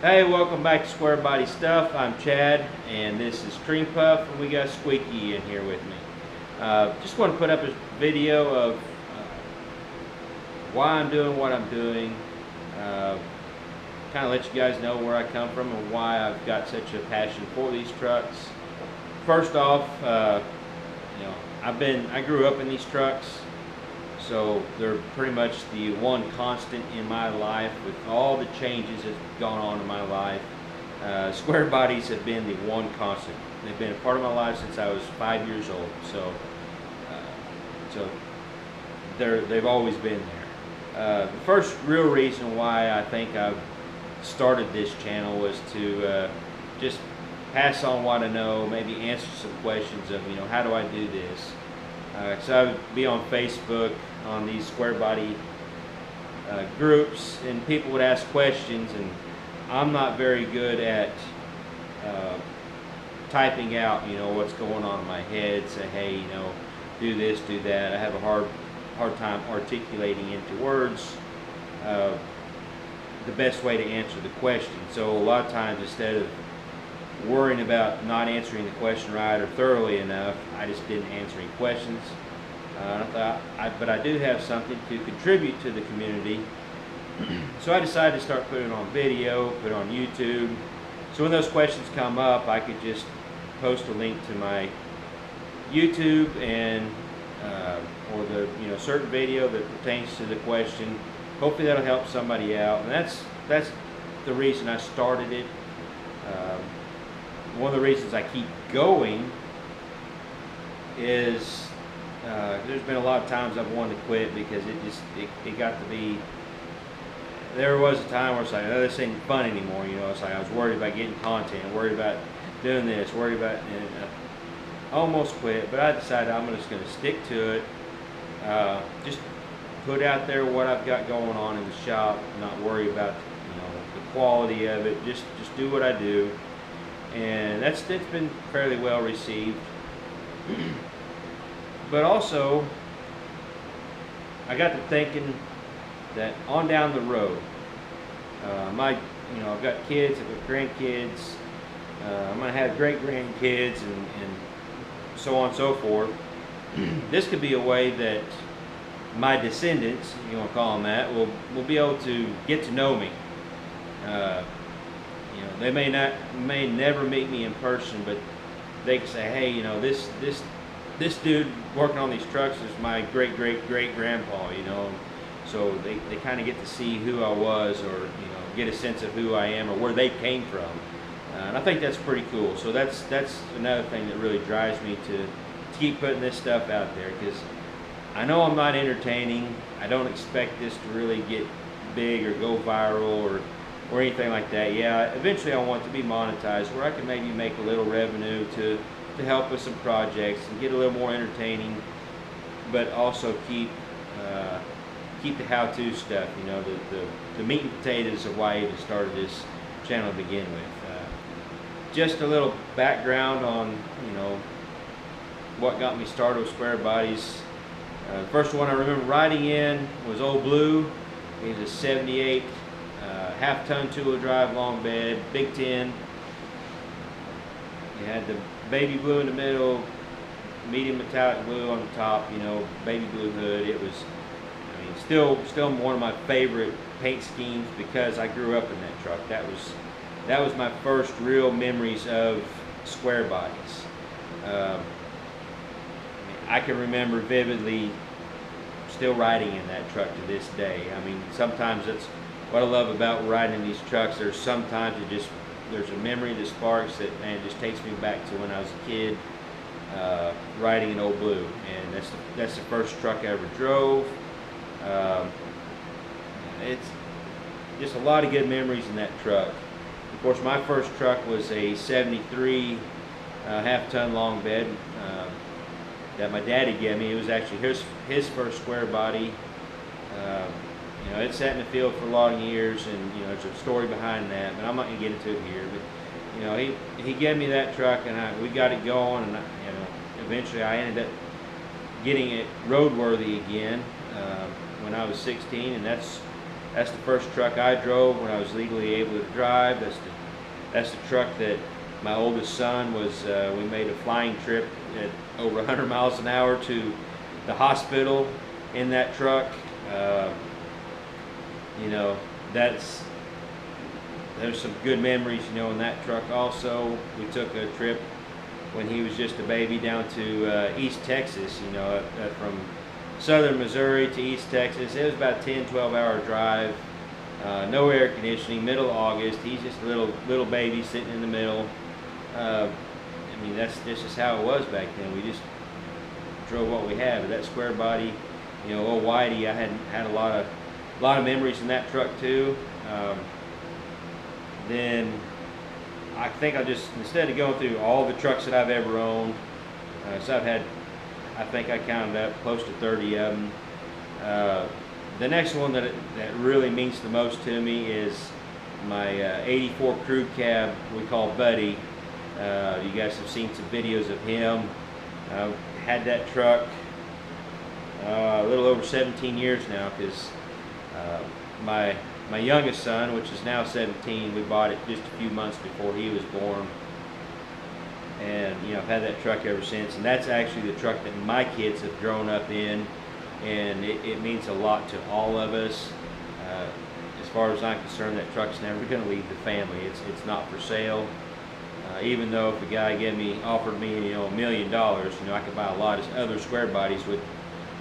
Hey, welcome back to Squarebody Stuff. I'm Chad, and this is Cream Puff, and we got Squeaky in here with me. Just want to put up a video of why I'm doing what I'm doing. Kind of let you guys know where I come from and why I've got such a passion for these trucks. First off, I grew up in these trucks. So they're pretty much the one constant in my life with all the changes that's gone on in my life. Squarebodies have been the one constant. They've been a part of my life since I was 5 years old. So they've always been there. The first real reason why I think I've started this channel was to just pass on what I know, maybe answer some questions of, how do I do this? So I would be on Facebook, on these Squarebody groups, and people would ask questions, and I'm not very good at typing out, what's going on in my head, say, hey, do this, do that. I have a hard time articulating into words the best way to answer the question. So a lot of times, instead of worrying about not answering the question right or thoroughly enough, I just didn't answer any questions. But I do have something to contribute to the community. So I decided to start putting it on video, put it on YouTube. So when those questions come up, I could just post a link to my YouTube and or the certain video that pertains to the question. Hopefully that'll help somebody out, and that's the reason I started it. One of the reasons I keep going is there's been a lot of times I've wanted to quit because it got to be, there was a time where it's like, oh, this ain't fun anymore, it's like I was worried about getting content, worried about doing this, worried about, and I almost quit, but I decided I'm just going to stick to it, just put out there what I've got going on in the shop, not worry about the quality of it, just do what I do. And it's been fairly well received. But also, I got to thinking that on down the road, I've got kids, I've got grandkids, I'm gonna have great grandkids, and so on and so forth. This could be a way that my descendants, if you want to call them that, will be able to get to know me. They may never meet me in person, but they can say, hey, this dude working on these trucks is my great grandpa, so they kind of get to see who I was, or get a sense of who I am or where they came from, and I think that's pretty cool. So that's another thing that really drives me to keep putting this stuff out there, because I know I'm not entertaining. I don't expect this to really get big or go viral or anything like that. Yeah, eventually I want to be monetized where I can maybe make a little revenue to help with some projects and get a little more entertaining, but also keep the how-to stuff, the meat and potatoes of why I even started this channel to begin with. Just a little background on what got me started with Squarebodies. The first one I remember riding in was Old Blue. He was a 78 half-ton two-wheel drive long bed, Big 10. You had the baby blue in the middle, medium metallic blue on the top, baby blue hood. It was, still one of my favorite paint schemes because I grew up in that truck. That was my first real memories of Squarebodies. I can remember vividly still riding in that truck to this day. Sometimes that's what I love about riding in these trucks. There's sometimes there's a memory that sparks that, man, just takes me back to when I was a kid riding an Old Blue, and that's the first truck I ever drove. It's just a lot of good memories in that truck. Of course, my first truck was a 73 half-ton long bed that my daddy gave me. It was actually his first Squarebody. It sat in the field for long years, and there's a story behind that, but I'm not going to get into it here. But he gave me that truck, and we got it going, and eventually I ended up getting it roadworthy again when I was 16, and that's That's the first truck I drove when I was legally able to drive. That's the truck that my oldest son was. We made a flying trip at over 100 miles an hour to the hospital in that truck. You know, there's some good memories, you know, in that truck. Also, we took a trip when he was just a baby down to East Texas, you know, from southern Missouri to East Texas. It was about a 10-12 hour drive, no air conditioning, middle of August. He's just a little baby sitting in the middle. I mean, that's just how it was back then. We just drove what we had. But that Squarebody, you know, old Whitey, I had a lot of memories in that truck too. Then I think I'll just, instead of going through all the trucks that I've ever owned, so I've had, I think I counted up close to 30 of them. The next one that really means the most to me is my 84 crew cab we call Buddy. You guys have seen some videos of him. I've had that truck a little over 17 years now, because my youngest son, which is now 17, we bought it just a few months before he was born. And you know, I've had that truck ever since, and that's actually the truck that my kids have grown up in, and it means a lot to all of us. As far as I'm concerned, that truck's never going to leave the family. It's not for sale. Even though if a guy offered me, you know, $1 million, you know, I could buy a lot of other Squarebodies with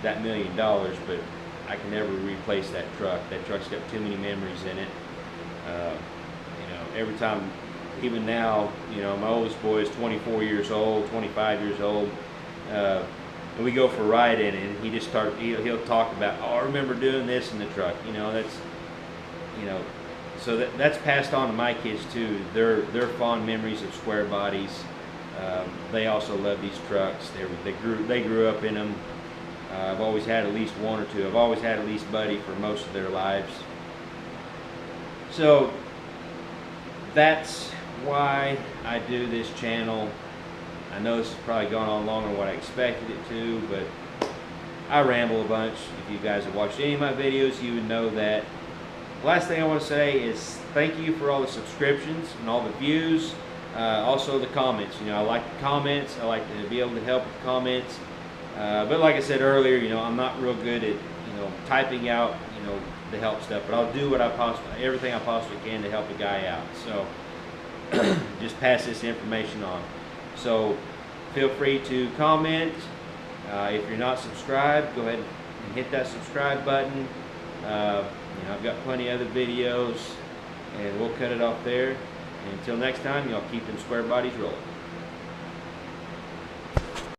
that $1 million, but I can never replace that truck. That truck's got too many memories in it. You know, every time, even now, you know, my oldest boy is 24 years old, 25 years old, and we go for a ride in it, and he'll talk about, oh, I remember doing this in the truck. You know, that's, you know, so that's passed on to my kids too. Their fond memories of Squarebodies. They also love these trucks. They grew up in them. I've always had at least one or two. I've always had at least Buddy for most of their lives. So that's why I do this channel. I know this has probably gone on longer than what I expected it to, but I ramble a bunch. If you guys have watched any of my videos, you would know that. The last thing I want to say is thank you for all the subscriptions and all the views. Also the comments. You know, I like the comments. I like to be able to help with the comments. But like I said earlier, you know, I'm not real good at, you know, typing out, you know, the help stuff. But I'll do everything I possibly can to help a guy out. So just pass this information on. So feel free to comment. If you're not subscribed, go ahead and hit that subscribe button. You know, I've got plenty of other videos, and we'll cut it off there. And until next time, y'all keep them Squarebodies rolling.